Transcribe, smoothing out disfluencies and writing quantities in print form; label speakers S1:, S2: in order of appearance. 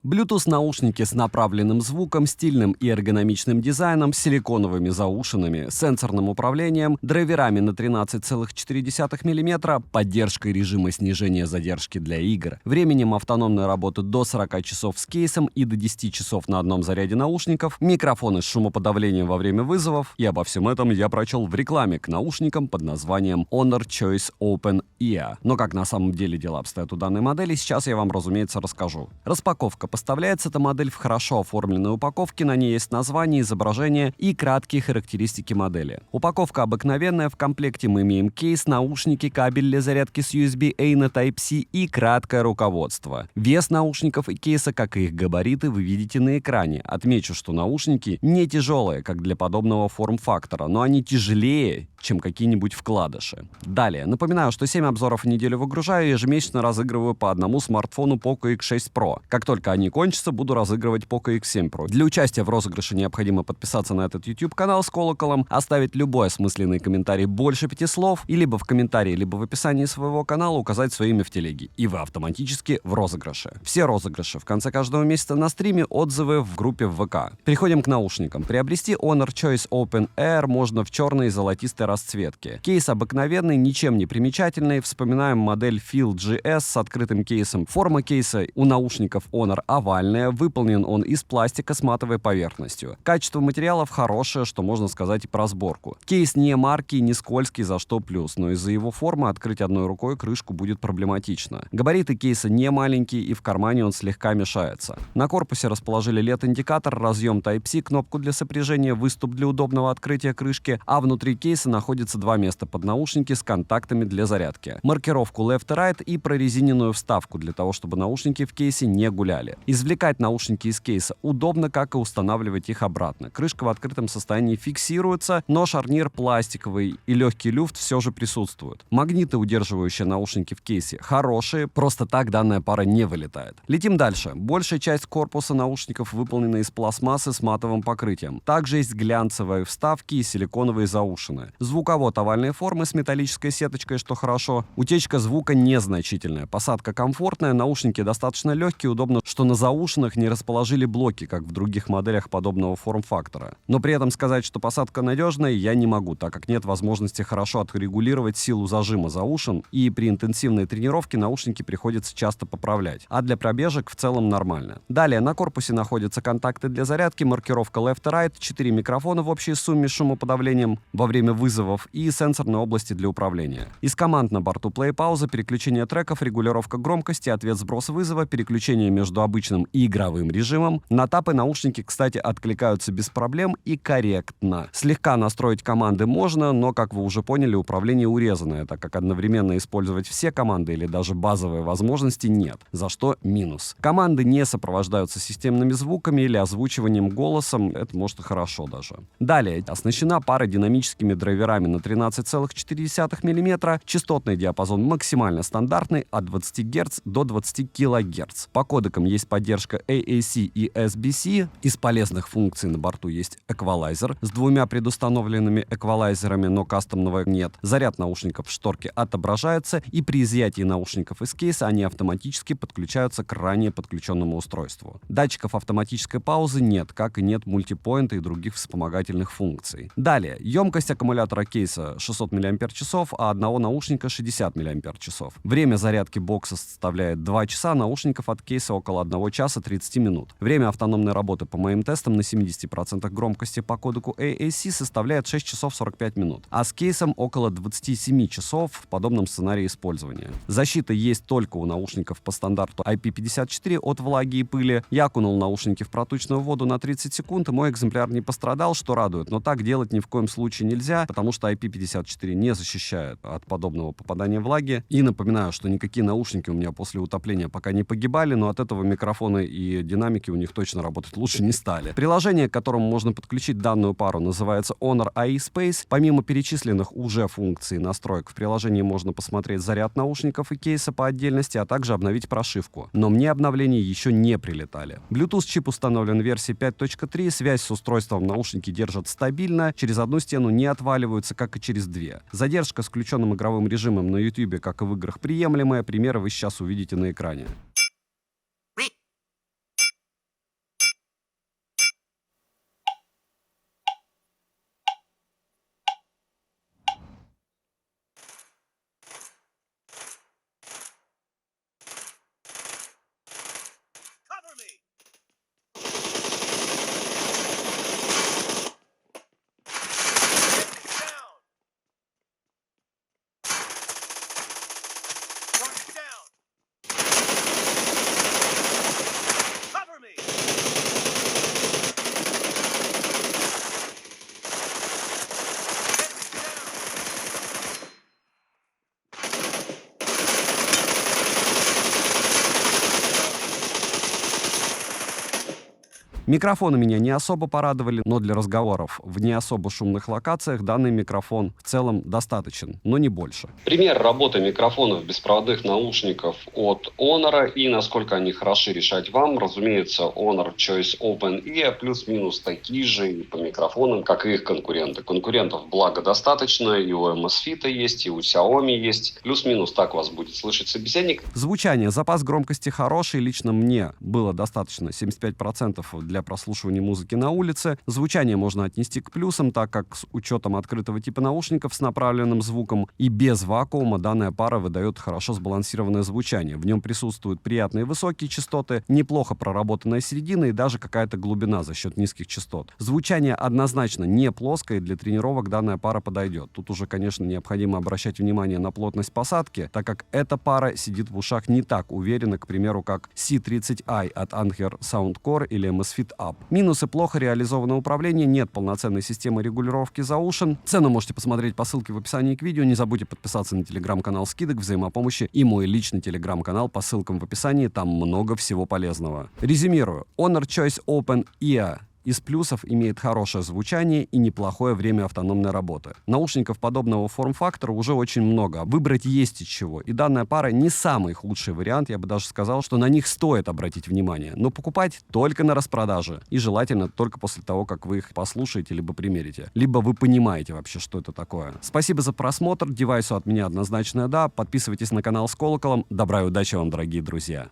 S1: Bluetooth-наушники с направленным звуком, стильным и эргономичным дизайном, силиконовыми заушинами, сенсорным управлением, драйверами на 13,4 мм, поддержкой режима снижения задержки для игр, временем автономной работы до 40 часов с кейсом и до 10 часов на одном заряде наушников, микрофоны с шумоподавлением во время вызовов. И обо всем этом я прочел в рекламе к наушникам под названием Honor Choice Open Ear. Но как на самом деле дела обстоят у данной модели, сейчас я вам, разумеется, расскажу. Распаковка. Поставляется эта модель в хорошо оформленной упаковке, на ней есть название, изображение и краткие характеристики модели. Упаковка обыкновенная, в комплекте мы имеем кейс, наушники, кабель для зарядки с USB-A на Type-C и краткое руководство. Вес наушников и кейса, как и их габариты, вы видите на экране. Отмечу, что наушники не тяжелые, как для подобного форм-фактора, но они тяжелее, чем какие-нибудь вкладыши. Далее. Напоминаю, что 7 обзоров в неделю выгружаю и ежемесячно разыгрываю по одному смартфону Poco X6 Pro. Как только они кончатся, буду разыгрывать Poco X7 Pro. Для участия в розыгрыше необходимо подписаться на этот YouTube-канал с колоколом, оставить любой осмысленный комментарий больше 5 слов, и либо в комментарии, либо в описании своего канала указать свое имя в телеге. И вы автоматически в розыгрыше. Все розыгрыши в конце каждого месяца на стриме, отзывы в группе в ВК. Переходим к наушникам. Приобрести Honor Choice Open Air можно в черной и золотистой расцветке. Кейс обыкновенный, ничем не примечательный. Вспоминаем модель Feel GS с открытым кейсом. Форма кейса у наушников Honor овальная, выполнен он из пластика с матовой поверхностью. Качество материалов хорошее, что можно сказать и про сборку. Кейс не марки, не скользкий, за что плюс, но из-за его формы открыть одной рукой крышку будет проблематично. Габариты кейса не маленькие и в кармане он слегка мешается. На корпусе расположили LED-индикатор, разъем Type-C, кнопку для сопряжения, выступ для удобного открытия крышки, а внутри кейса находится два места под наушники с контактами для зарядки. Маркировку Left и Right и прорезиненную вставку для того, чтобы наушники в кейсе не гуляли. Извлекать наушники из кейса удобно, как и устанавливать их обратно. Крышка в открытом состоянии фиксируется, но шарнир пластиковый и легкий люфт все же присутствуют. Магниты, удерживающие наушники в кейсе, хорошие, просто так данная пара не вылетает. Летим дальше. Большая часть корпуса наушников выполнена из пластмассы с матовым покрытием. Также есть глянцевые вставки и силиконовые заушины. Звуковод овальной формы с металлической сеточкой, что хорошо. Утечка звука незначительная. Посадка комфортная, наушники достаточно легкие, удобно, что на заушинах не расположили блоки, как в других моделях подобного форм-фактора. Но при этом сказать, что посадка надежная, я не могу, так как нет возможности хорошо отрегулировать силу зажима заушин, и при интенсивной тренировке наушники приходится часто поправлять. А для пробежек в целом нормально. Далее на корпусе находятся контакты для зарядки, маркировка Left и Right, 4 микрофона в общей сумме с шумоподавлением во время вызовов и сенсорные области для управления. Из команд на борту плей-пауза, переключение треков, регулировка громкости, ответ-сброс вызова, переключение между обычным и игровым режимом. На тапы наушники, кстати, откликаются без проблем и корректно. Слегка настроить команды можно, но, как вы уже поняли, управление урезанное, так как одновременно использовать все команды или даже базовые возможности нет, за что минус. Команды не сопровождаются системными звуками или озвучиванием голосом, это может и хорошо даже. Далее, оснащена пара динамическими драйверами на 13,4 мм, частотный диапазон максимально стандартный от 20 Гц до 20 кГц. По кодекам есть поддержка AAC и SBC. Из полезных функций на борту есть эквалайзер с двумя предустановленными эквалайзерами, но кастомного нет. Заряд наушников в шторке отображается, и при изъятии наушников из кейса они автоматически подключаются к ранее подключенному устройству. Датчиков автоматической паузы нет, как и нет мультипоинта и других вспомогательных функций. Далее, емкость аккумулятора кейса 600 мАч, а одного наушника 60 мАч. Время зарядки бокса составляет 2 часа, наушников от кейса около 1 часа 30 минут. Время автономной работы по моим тестам на 70% громкости по кодеку AAC составляет 6 часов 45 минут, а с кейсом около 27 часов в подобном сценарии использования. Защита есть только у наушников по стандарту IP54 от влаги и пыли. Я окунул наушники в проточную воду на 30 секунд, и мой экземпляр не пострадал, что радует, но так делать ни в коем случае нельзя, потому что IP54 не защищает от подобного попадания влаги. И напоминаю, что никакие наушники у меня после утопления пока не погибали, но от этого микрофоны и динамики у них точно работать лучше не стали. Приложение, к которому можно подключить данную пару, называется Honor AI Space. Помимо перечисленных уже функций настроек, в приложении можно посмотреть заряд наушников и кейса по отдельности, а также обновить прошивку. Но мне обновления еще не прилетали. Bluetooth-чип установлен в версии 5.3, связь с устройством наушники держат стабильно, через одну стену не отваливаются, как и через две. Задержка с включенным игровым режимом на YouTube, как и в играх, приемлемая. Примеры вы сейчас увидите на экране. Микрофоны меня не особо порадовали, но для разговоров в не особо шумных локациях данный микрофон в целом достаточен, но не больше.
S2: Пример работы микрофонов беспроводных наушников от Honor и насколько они хороши, решать вам. Разумеется, Honor Choice Open Ear плюс-минус такие же по микрофонам, как и их конкуренты. Конкурентов, благо, достаточно. И у Amazfit есть, и у Xiaomi есть. Плюс-минус так вас будет слышать собеседник.
S1: Звучание, запас громкости хороший. Лично мне было достаточно 75% для прослушивания музыки на улице. Звучание можно отнести к плюсам, так как с учетом открытого типа наушников с направленным звуком и без вакуума данная пара выдает хорошо сбалансированное звучание. В нем присутствуют приятные высокие частоты, неплохо проработанная середина и даже какая-то глубина за счет низких частот. Звучание однозначно не плоское, и для тренировок данная пара подойдет. Тут уже, конечно, необходимо обращать внимание на плотность посадки, так как эта пара сидит в ушах не так уверенно, к примеру, как C30i от Anker Soundcore или Amazfit Up. Минусы: плохо реализованное управление, нет полноценной системы регулировки заушен. Цену можете посмотреть по ссылке в описании к видео. Не забудьте подписаться на телеграм-канал скидок, взаимопомощи и мой личный телеграм-канал по ссылкам в описании. Там много всего полезного. Резюмирую. Honor Choice Open Ear из плюсов имеет хорошее звучание и неплохое время автономной работы. Наушников подобного форм-фактора уже очень много. Выбрать есть из чего. И данная пара не самый худший вариант. Я бы даже сказал, что на них стоит обратить внимание. Но покупать только на распродаже. И желательно только после того, как вы их послушаете либо примерите. Либо вы понимаете вообще, что это такое. Спасибо за просмотр. Девайсу от меня однозначное да. Подписывайтесь на канал с колоколом. Добра и удачи вам, дорогие друзья.